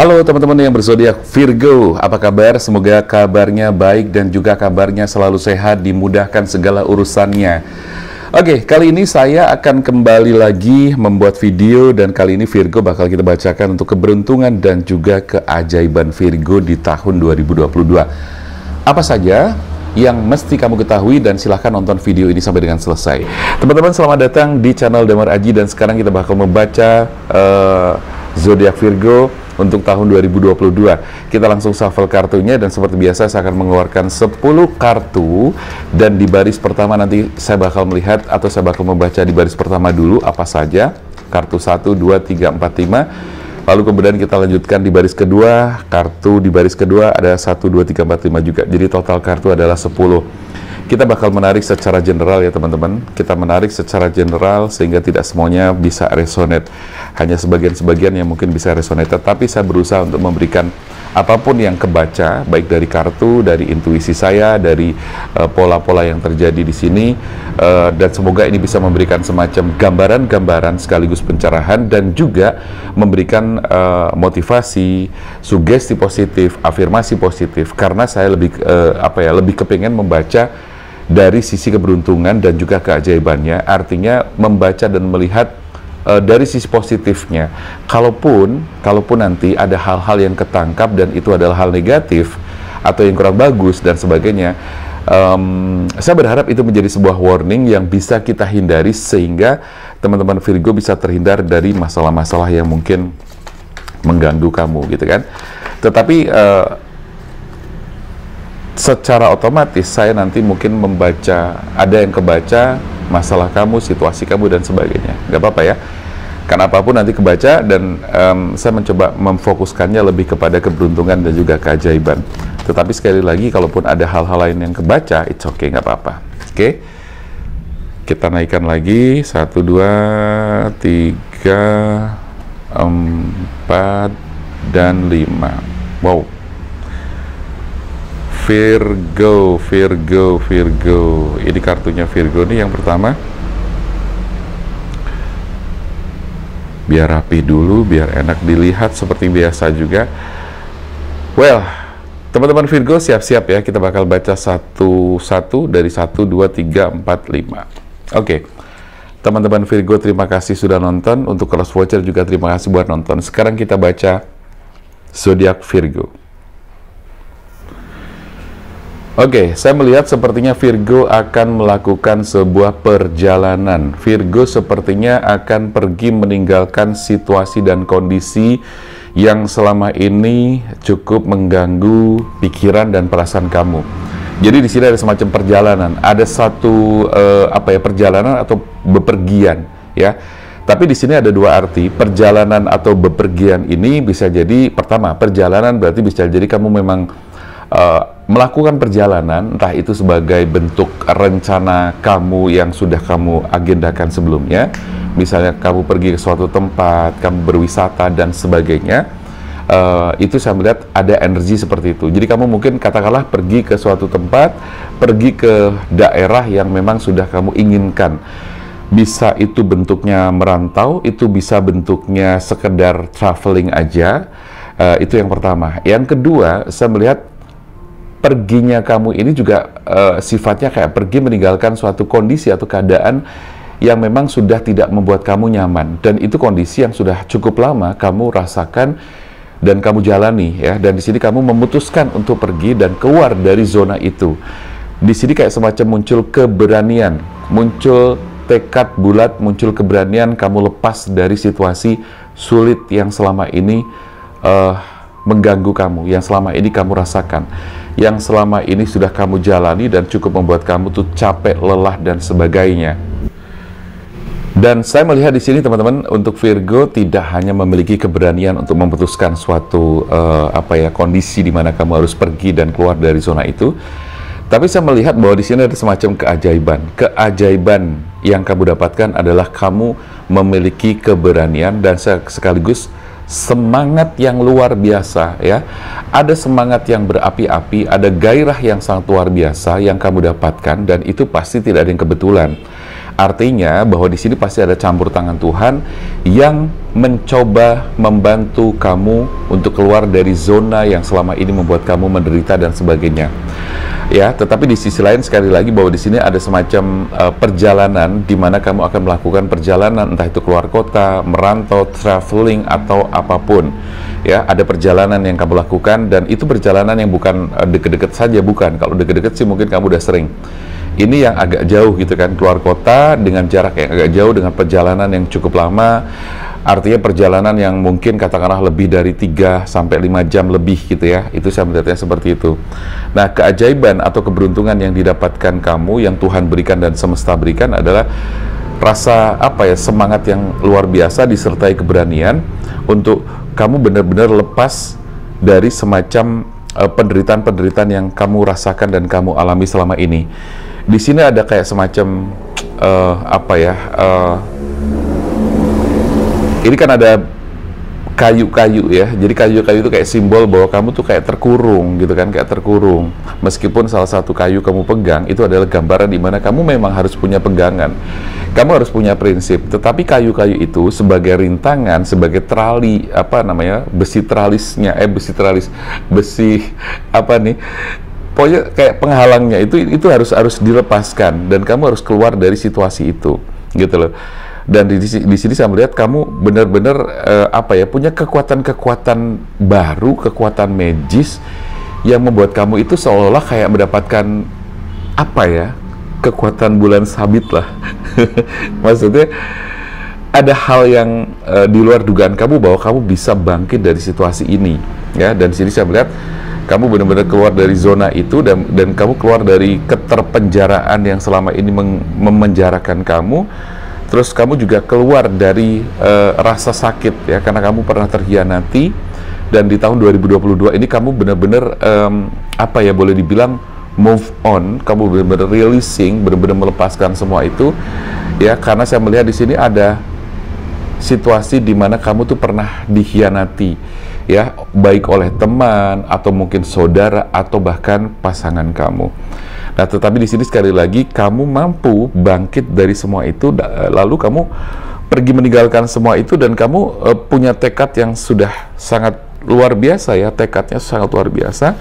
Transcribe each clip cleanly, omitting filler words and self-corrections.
Halo teman-teman yang berzodiak Virgo, apa kabar? Semoga kabarnya baik dan juga kabarnya selalu sehat, dimudahkan segala urusannya. Oke, kali ini saya akan kembali lagi membuat video dan kali ini Virgo bakal kita bacakan untuk keberuntungan dan juga keajaiban Virgo di tahun 2022. Apa saja yang mesti kamu ketahui dan silahkan nonton video ini sampai dengan selesai. Teman-teman, selamat datang di channel Damar Aji dan sekarang kita bakal membaca zodiak Virgo untuk tahun 2022. Kita langsung shuffle kartunya dan seperti biasa saya akan mengeluarkan 10 kartu dan di baris pertama nanti saya bakal melihat atau saya bakal membaca di baris pertama dulu apa saja kartu 1, 2, 3, 4, 5. Lalu kemudian kita lanjutkan di baris kedua, kartu di baris kedua ada 1, 2, 3, 4, 5 juga. Jadi total kartu adalah 10. Kita bakal menarik secara general ya teman-teman. Kita menarik secara general sehingga tidak semuanya bisa resonate. Hanya sebagian-sebagian yang mungkin bisa resonate. Tetapi saya berusaha untuk memberikan apapun yang kebaca, baik dari kartu, dari intuisi saya, dari pola-pola yang terjadi di sini. Dan semoga ini bisa memberikan semacam gambaran-gambaran sekaligus pencerahan dan juga memberikan motivasi, sugesti positif, afirmasi positif. Karena saya lebih lebih kepengen membaca dari sisi keberuntungan dan juga keajaibannya, artinya membaca dan melihat dari sisi positifnya. Kalaupun nanti ada hal-hal yang ketangkap dan itu adalah hal negatif atau yang kurang bagus dan sebagainya, saya berharap itu menjadi sebuah warning yang bisa kita hindari sehingga teman-teman Virgo bisa terhindar dari masalah-masalah yang mungkin mengganggu kamu gitu kan. Tetapi secara otomatis saya nanti mungkin membaca, ada yang kebaca masalah kamu, situasi kamu dan sebagainya. Nggak apa-apa ya, karena apapun nanti kebaca dan saya mencoba memfokuskannya lebih kepada keberuntungan dan juga keajaiban. Tetapi sekali lagi, kalaupun ada hal-hal lain yang kebaca, it's okay, nggak apa-apa. Oke, kita naikkan lagi 1, 2, 3, 4 dan 5. Wow, Virgo. Ini kartunya Virgo nih yang pertama. Biar rapi dulu, biar enak dilihat seperti biasa juga. Well, teman-teman Virgo siap-siap ya, kita bakal baca satu-satu dari 1, 2, 3, 4, 5. Oke. Teman-teman Virgo, terima kasih sudah nonton. Untuk cross voucher juga terima kasih buat nonton. Sekarang kita baca zodiak Virgo. Oke, saya melihat sepertinya Virgo akan melakukan sebuah perjalanan. Virgo sepertinya akan pergi meninggalkan situasi dan kondisi yang selama ini cukup mengganggu pikiran dan perasaan kamu. Jadi di sini ada semacam perjalanan, ada satu perjalanan atau bepergian, ya. Tapi di sini ada dua arti. Perjalanan atau bepergian ini bisa jadi, pertama, perjalanan berarti bisa jadi kamu memang melakukan perjalanan, entah itu sebagai bentuk rencana kamu yang sudah kamu agendakan sebelumnya, misalnya kamu pergi ke suatu tempat, kamu berwisata dan sebagainya. Itu saya melihat ada energi seperti itu. Jadi kamu mungkin katakanlah pergi ke suatu tempat, pergi ke daerah yang memang sudah kamu inginkan. Bisa itu bentuknya merantau, itu bisa bentuknya sekedar traveling aja. Itu yang pertama. Yang kedua, saya melihat perginya kamu ini juga sifatnya kayak pergi meninggalkan suatu kondisi atau keadaan yang memang sudah tidak membuat kamu nyaman, dan itu kondisi yang sudah cukup lama kamu rasakan dan kamu jalani ya. Dan di sini kamu memutuskan untuk pergi dan keluar dari zona itu. Di sini kayak semacam muncul keberanian, muncul tekad bulat, muncul keberanian kamu lepas dari situasi sulit yang selama ini mengganggu kamu, yang selama ini kamu rasakan, yang selama ini sudah kamu jalani dan cukup membuat kamu tuh capek, lelah dan sebagainya. Dan saya melihat di sini teman-teman, untuk Virgo tidak hanya memiliki keberanian untuk memutuskan suatu kondisi di mana kamu harus pergi dan keluar dari zona itu, tapi saya melihat bahwa di sini ada semacam keajaiban. Keajaiban yang kamu dapatkan adalah kamu memiliki keberanian dan sekaligus semangat yang luar biasa ya. Ada semangat yang berapi-api, ada gairah yang sangat luar biasa yang kamu dapatkan, dan itu pasti tidak ada yang kebetulan. Artinya bahwa di sini pasti ada campur tangan Tuhan yang mencoba membantu kamu untuk keluar dari zona yang selama ini membuat kamu menderita dan sebagainya. Ya, tetapi di sisi lain sekali lagi bahwa di sini ada semacam perjalanan di mana kamu akan melakukan perjalanan, entah itu keluar kota, merantau, traveling atau apapun. Ya, ada perjalanan yang kamu lakukan dan itu perjalanan yang bukan deket-deket saja, bukan. Kalau deket-deket sih mungkin kamu udah sering. Ini yang agak jauh gitu kan, keluar kota dengan jarak yang agak jauh, dengan perjalanan yang cukup lama. Artinya perjalanan yang mungkin katakanlah lebih dari 3 sampai 5 jam lebih gitu ya. Itu saya melihatnya seperti itu. Nah, keajaiban atau keberuntungan yang didapatkan kamu, yang Tuhan berikan dan semesta berikan adalah rasa semangat yang luar biasa disertai keberanian untuk kamu benar-benar lepas dari semacam penderitaan-penderitaan yang kamu rasakan dan kamu alami selama ini. Di sini ada kayak semacam ini kan ada kayu-kayu ya, jadi kayu-kayu itu kayak simbol bahwa kamu tuh kayak terkurung gitu kan, kayak terkurung. Meskipun salah satu kayu kamu pegang, itu adalah gambaran di mana kamu memang harus punya pegangan, kamu harus punya prinsip. Tetapi kayu-kayu itu sebagai rintangan, sebagai trali, besi tralisnya, pokoknya kayak penghalangnya itu harus dilepaskan dan kamu harus keluar dari situasi itu, gitu loh. Dan di sini saya melihat kamu benar-benar punya kekuatan-kekuatan baru, kekuatan magis yang membuat kamu itu seolah-olah kayak mendapatkan kekuatan bulan sabit lah. Maksudnya ada hal yang di luar dugaan kamu bahwa kamu bisa bangkit dari situasi ini, ya. Dan di sini saya melihat kamu benar-benar keluar dari zona itu dan kamu keluar dari keterpenjaraan yang selama ini memenjarakan kamu. Terus kamu juga keluar dari rasa sakit ya, karena kamu pernah terhianati. Dan di tahun 2022 ini kamu benar-benar boleh dibilang move on, kamu benar-benar releasing, benar-benar melepaskan semua itu ya, karena saya melihat di sini ada situasi di mana kamu tuh pernah dikhianati ya, baik oleh teman atau mungkin saudara atau bahkan pasangan kamu. Nah, tetapi di sini sekali lagi kamu mampu bangkit dari semua itu, lalu kamu pergi meninggalkan semua itu dan kamu punya tekad yang sudah sangat luar biasa ya, tekadnya sangat luar biasa,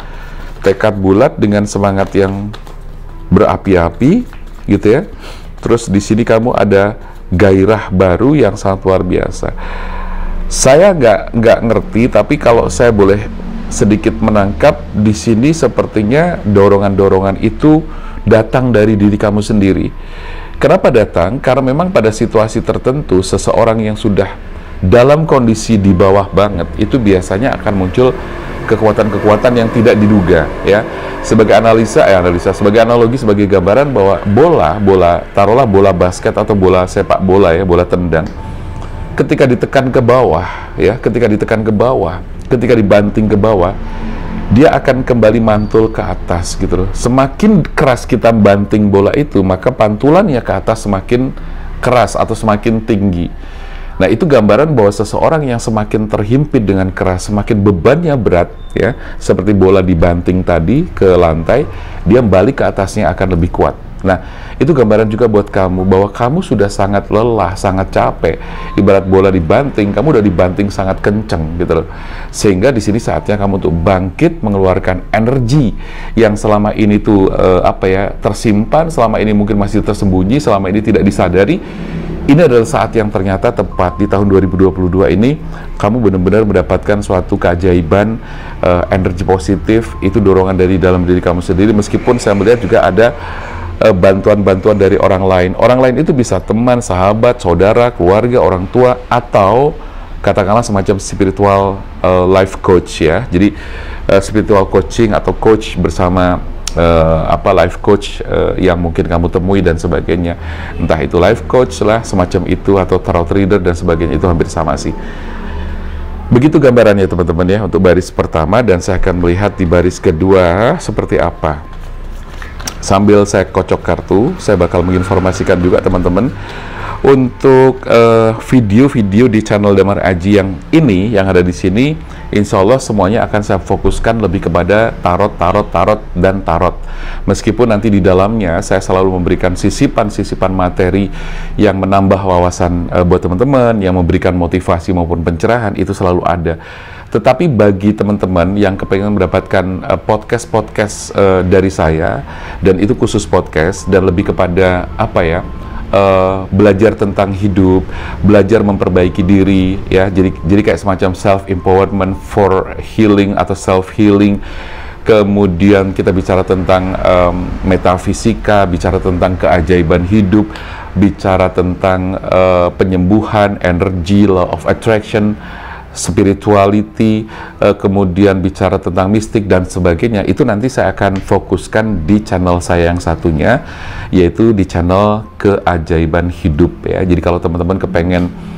tekad bulat dengan semangat yang berapi-api gitu ya. Terus di sini kamu ada gairah baru yang sangat luar biasa. Saya nggak ngerti, tapi kalau saya boleh sedikit menangkap di sini sepertinya dorongan-dorongan itu datang dari diri kamu sendiri. Kenapa datang? Karena memang pada situasi tertentu seseorang yang sudah dalam kondisi di bawah banget itu biasanya akan muncul kekuatan-kekuatan yang tidak diduga ya. Sebagai sebagai analogi, sebagai gambaran bahwa taruhlah bola basket atau bola sepak bola ya, bola tendang. Ketika ditekan ke bawah ya, ketika dibanting ke bawah, dia akan kembali mantul ke atas gitu loh. Semakin keras kita banting bola itu, maka pantulannya ke atas semakin keras atau semakin tinggi. Nah, itu gambaran bahwa seseorang yang semakin terhimpit dengan keras, semakin bebannya berat ya, seperti bola dibanting tadi ke lantai, dia balik ke atasnya akan lebih kuat. Nah, itu gambaran juga buat kamu bahwa kamu sudah sangat lelah, sangat capek. Ibarat bola dibanting, kamu udah dibanting sangat kenceng gitu loh. Sehingga di sini saatnya kamu untuk bangkit, mengeluarkan energi yang selama ini tuh tersimpan, selama ini mungkin masih tersembunyi, selama ini tidak disadari. Ini adalah saat yang ternyata tepat di tahun 2022 ini kamu benar-benar mendapatkan suatu keajaiban, energi positif, itu dorongan dari dalam diri kamu sendiri. Meskipun saya melihat juga ada bantuan-bantuan dari orang lain. Orang lain itu bisa teman, sahabat, saudara, keluarga, orang tua, atau katakanlah semacam spiritual life coach ya. Jadi spiritual coaching atau coach bersama life coach yang mungkin kamu temui dan sebagainya. Entah itu life coach lah, semacam itu, atau tarot reader dan sebagainya, itu hampir sama sih. Begitu gambarannya teman-teman ya untuk baris pertama, dan saya akan melihat di baris kedua seperti apa. Sambil saya kocok kartu, saya bakal menginformasikan juga teman-teman Untuk video-video di channel Damar Aji yang ini, yang ada di sini, insya Allah semuanya akan saya fokuskan lebih kepada tarot, dan tarot. Meskipun nanti di dalamnya saya selalu memberikan sisipan-sisipan materi yang menambah wawasan buat teman-teman, yang memberikan motivasi maupun pencerahan, itu selalu ada. Tetapi bagi teman-teman yang kepengen mendapatkan podcast-podcast dari saya, dan itu khusus podcast, dan lebih kepada apa ya, belajar tentang hidup, belajar memperbaiki diri, ya. Jadi kayak semacam self empowerment for healing atau self healing. Kemudian kita bicara tentang metafisika, bicara tentang keajaiban hidup, bicara tentang penyembuhan, energi, law of attraction, spirituality, kemudian bicara tentang mistik dan sebagainya. Itu nanti saya akan fokuskan di channel saya yang satunya, yaitu di channel Keajaiban Hidup, ya. Jadi kalau teman-teman kepengen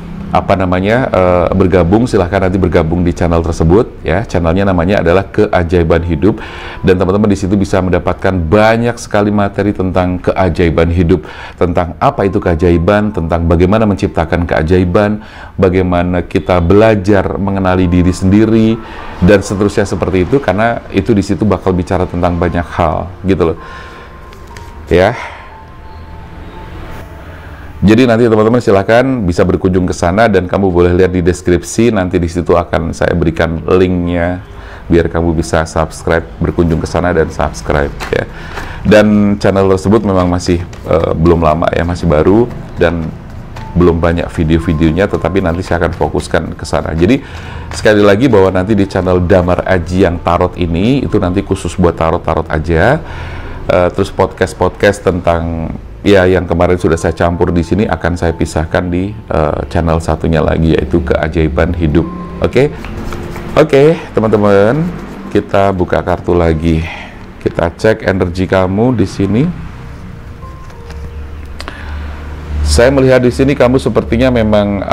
bergabung, silahkan nanti bergabung di channel tersebut, ya. Channelnya namanya adalah Keajaiban Hidup, dan teman-teman di situ bisa mendapatkan banyak sekali materi tentang keajaiban hidup, tentang apa itu keajaiban, tentang bagaimana menciptakan keajaiban, bagaimana kita belajar mengenali diri sendiri, dan seterusnya seperti itu, karena itu di situ bakal bicara tentang banyak hal, gitu loh, ya. Jadi nanti teman-teman silahkan bisa berkunjung ke sana, dan kamu boleh lihat di deskripsi, nanti di situ akan saya berikan linknya biar kamu bisa subscribe, berkunjung ke sana dan subscribe, ya. Dan channel tersebut memang masih belum lama, ya, masih baru dan belum banyak video-videonya, tetapi nanti saya akan fokuskan ke sana. Jadi sekali lagi bahwa nanti di channel Damar Aji yang tarot ini itu nanti khusus buat tarot-tarot aja. Terus podcast-podcast tentang ya yang kemarin sudah saya campur di sini akan saya pisahkan di channel satunya lagi, yaitu Keajaiban Hidup. Oke, teman-teman, kita buka kartu lagi. Kita cek energi kamu di sini. Saya melihat di sini kamu sepertinya memang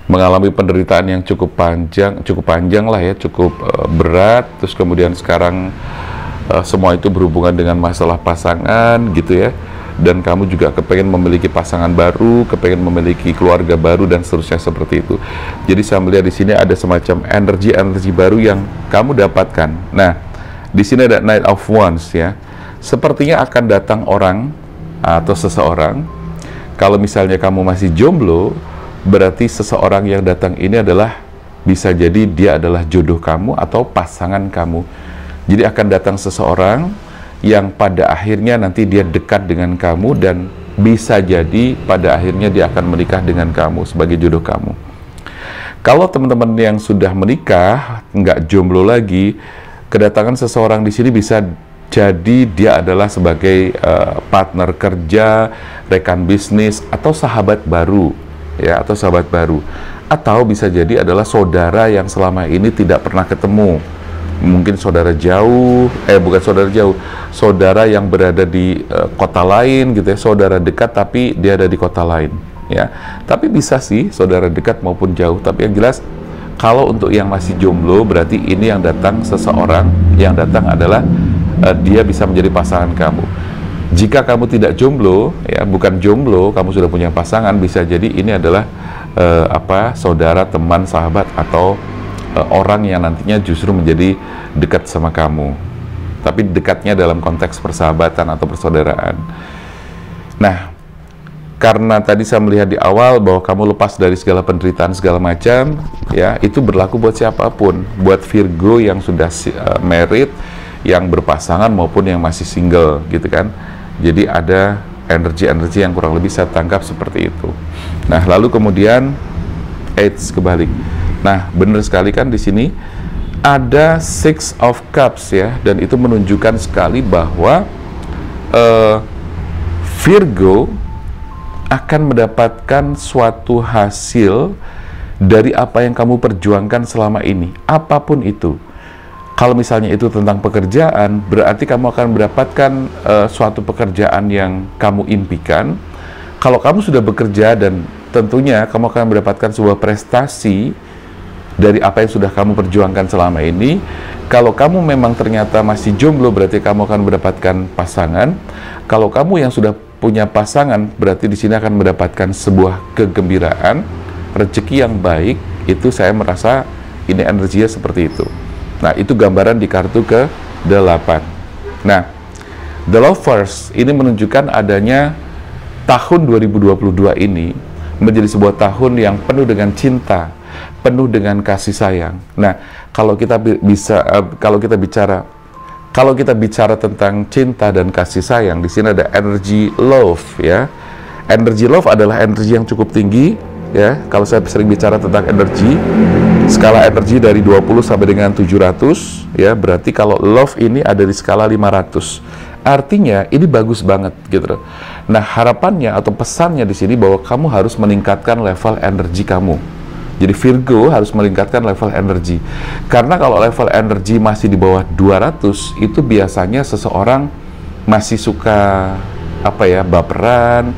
mengalami penderitaan yang cukup panjang lah, ya, cukup berat. Terus kemudian sekarang semua itu berhubungan dengan masalah pasangan, gitu ya. Dan kamu juga kepengen memiliki pasangan baru, kepengen memiliki keluarga baru, dan seterusnya seperti itu. Jadi saya melihat di sini ada semacam energi baru yang kamu dapatkan. Nah, di sini ada Knight of Wands, ya. Sepertinya akan datang orang atau seseorang. Kalau misalnya kamu masih jomblo, berarti seseorang yang datang ini adalah, bisa jadi dia adalah jodoh kamu atau pasangan kamu. Jadi akan datang seseorang yang pada akhirnya nanti dia dekat dengan kamu, dan bisa jadi pada akhirnya dia akan menikah dengan kamu sebagai jodoh kamu. Kalau teman-teman yang sudah menikah, nggak jomblo lagi, kedatangan seseorang di sini bisa jadi dia adalah sebagai partner kerja, rekan bisnis, atau sahabat baru, ya, atau sahabat baru. Atau bisa jadi adalah saudara yang selama ini tidak pernah ketemu. Mungkin saudara jauh, bukan saudara jauh, saudara yang berada di kota lain, gitu ya, saudara dekat tapi dia ada di kota lain, ya. Tapi bisa sih saudara dekat maupun jauh, tapi yang jelas kalau untuk yang masih jomblo, berarti ini yang datang seseorang, yang datang adalah dia bisa menjadi pasangan kamu. Jika kamu tidak jomblo, ya, bukan jomblo, kamu sudah punya pasangan, bisa jadi ini adalah saudara, teman, sahabat, atau orang yang nantinya justru menjadi dekat sama kamu, tapi dekatnya dalam konteks persahabatan atau persaudaraan. Nah, karena tadi saya melihat di awal bahwa kamu lepas dari segala penderitaan segala macam, ya, itu berlaku buat siapapun, buat Virgo yang sudah married, yang berpasangan maupun yang masih single, gitu kan. Jadi ada energi-energi yang kurang lebih saya tangkap seperti itu. Nah, lalu kemudian kebalik. Nah, benar sekali kan di sini ada Six of Cups, ya, dan itu menunjukkan sekali bahwa Virgo akan mendapatkan suatu hasil dari apa yang kamu perjuangkan selama ini, apapun itu. Kalau misalnya itu tentang pekerjaan, berarti kamu akan mendapatkan suatu pekerjaan yang kamu impikan. Kalau kamu sudah bekerja, dan tentunya kamu akan mendapatkan sebuah prestasi dari apa yang sudah kamu perjuangkan selama ini. Kalau kamu memang ternyata masih jomblo, berarti kamu akan mendapatkan pasangan. Kalau kamu yang sudah punya pasangan, berarti di sini akan mendapatkan sebuah kegembiraan, rezeki yang baik. Itu saya merasa ini energinya seperti itu. Nah, itu gambaran di kartu ke-8. Nah, The Lovers ini menunjukkan adanya tahun 2022 ini menjadi sebuah tahun yang penuh dengan cinta, penuh dengan kasih sayang. Nah, kalau kita bicara tentang cinta dan kasih sayang, di sini ada energi love, ya. Energi love adalah energi yang cukup tinggi, ya. Kalau saya sering bicara tentang energi, skala energi dari 20 sampai dengan 700, ya. Berarti kalau love ini ada di skala 500. Artinya ini bagus banget gitu. Nah, harapannya atau pesannya di sini bahwa kamu harus meningkatkan level energi kamu. Jadi Virgo harus meningkatkan level energi. Karena kalau level energi masih di bawah 200, itu biasanya seseorang masih suka baperan,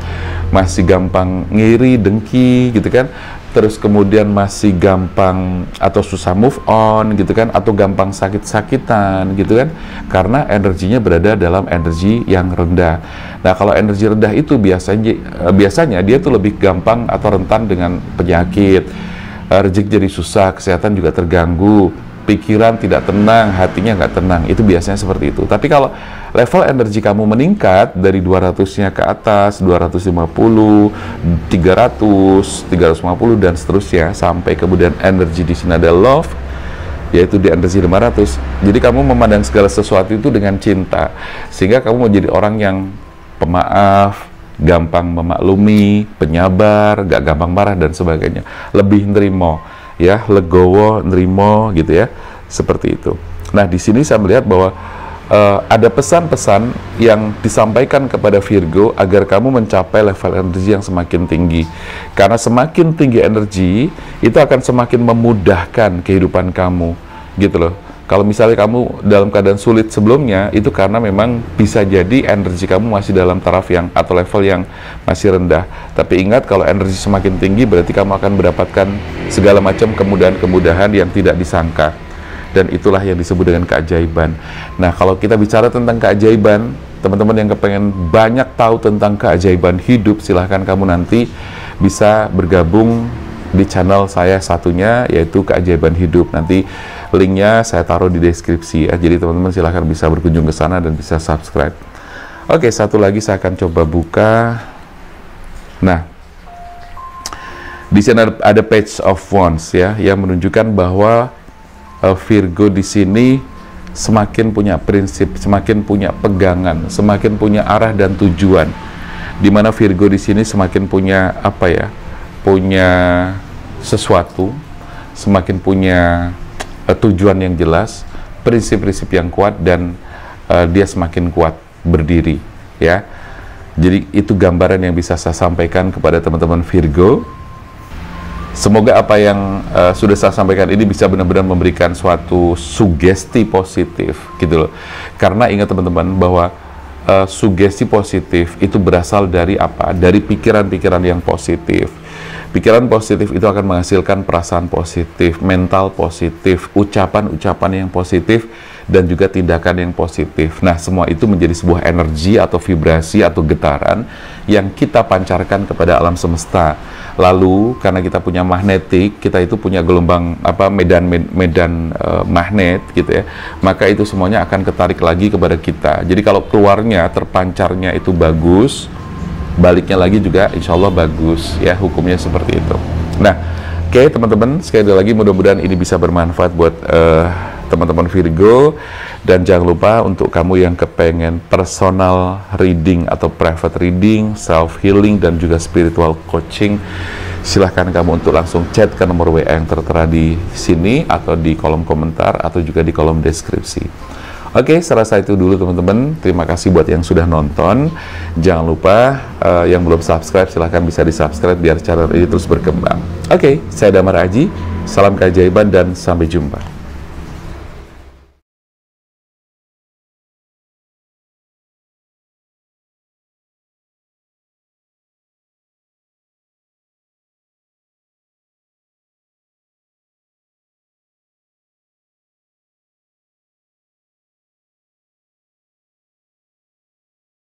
masih gampang ngiri, dengki gitu kan. Terus kemudian masih gampang atau susah move on gitu kan, atau gampang sakit-sakitan gitu kan, karena energinya berada dalam energi yang rendah. Nah, kalau energi rendah itu biasanya dia tuh lebih gampang atau rentan dengan penyakit, rezeki jadi susah, kesehatan juga terganggu, pikiran tidak tenang, hatinya nggak tenang. Itu biasanya seperti itu. Tapi kalau level energi kamu meningkat dari 200-nya ke atas, 250, 300, 350 dan seterusnya, sampai kemudian energi di sini ada love, yaitu di energi 500. Jadi kamu memandang segala sesuatu itu dengan cinta, sehingga kamu menjadi orang yang pemaaf, gampang memaklumi, penyabar, gak gampang marah dan sebagainya, lebih nerimo, ya, legowo, nerimo gitu ya, seperti itu. Nah, di sini saya melihat bahwa ada pesan-pesan yang disampaikan kepada Virgo agar kamu mencapai level energi yang semakin tinggi. Karena semakin tinggi energi, itu akan semakin memudahkan kehidupan kamu, gitu loh. Kalau misalnya kamu dalam keadaan sulit sebelumnya, itu karena memang bisa jadi energi kamu masih dalam taraf yang atau level yang masih rendah. Tapi ingat, kalau energi semakin tinggi, berarti kamu akan mendapatkan segala macam kemudahan-kemudahan yang tidak disangka. Dan itulah yang disebut dengan keajaiban. Nah, kalau kita bicara tentang keajaiban, teman-teman yang kepengen banyak tahu tentang keajaiban hidup, silahkan kamu nanti bisa bergabung di channel saya satunya, yaitu Keajaiban Hidup. Nanti linknya saya taruh di deskripsi ya. Jadi teman-teman silahkan bisa berkunjung ke sana dan bisa subscribe. Oke, satu lagi saya akan coba buka. Nah, di sini ada Page of Wands ya, yang menunjukkan bahwa Virgo di sini semakin punya prinsip, semakin punya pegangan, semakin punya arah dan tujuan. Di mana Virgo di sini semakin punya punya sesuatu, semakin punya tujuan yang jelas, prinsip-prinsip yang kuat, dan dia semakin kuat berdiri ya. Jadi itu gambaran yang bisa saya sampaikan kepada teman-teman Virgo. Semoga apa yang sudah saya sampaikan ini bisa benar-benar memberikan suatu sugesti positif gitu loh. Karena ingat teman-teman bahwa sugesti positif itu berasal dari apa? Dari pikiran-pikiran yang positif. Pikiran positif itu akan menghasilkan perasaan positif, mental positif, ucapan-ucapan yang positif, dan juga tindakan yang positif. Nah, semua itu menjadi sebuah energi atau vibrasi atau getaran yang kita pancarkan kepada alam semesta. Lalu, karena kita punya magnetik, kita itu punya gelombang medan magnet gitu ya, maka itu semuanya akan ketarik lagi kepada kita. Jadi kalau keluarnya, terpancarnya itu bagus, baliknya lagi juga insya Allah bagus ya, hukumnya seperti itu. Nah, oke teman-teman, sekali lagi mudah-mudahan ini bisa bermanfaat buat teman-teman Virgo. Dan jangan lupa untuk kamu yang kepengen personal reading atau private reading, self healing, dan juga spiritual coaching, silahkan kamu untuk langsung chat ke nomor WA yang tertera di sini atau di kolom komentar atau juga di kolom deskripsi. Oke, saya rasa itu dulu teman-teman. Terima kasih buat yang sudah nonton. Jangan lupa yang belum subscribe, silahkan bisa di subscribe biar channel ini terus berkembang. Oke, saya Damar Aji, salam keajaiban dan sampai jumpa.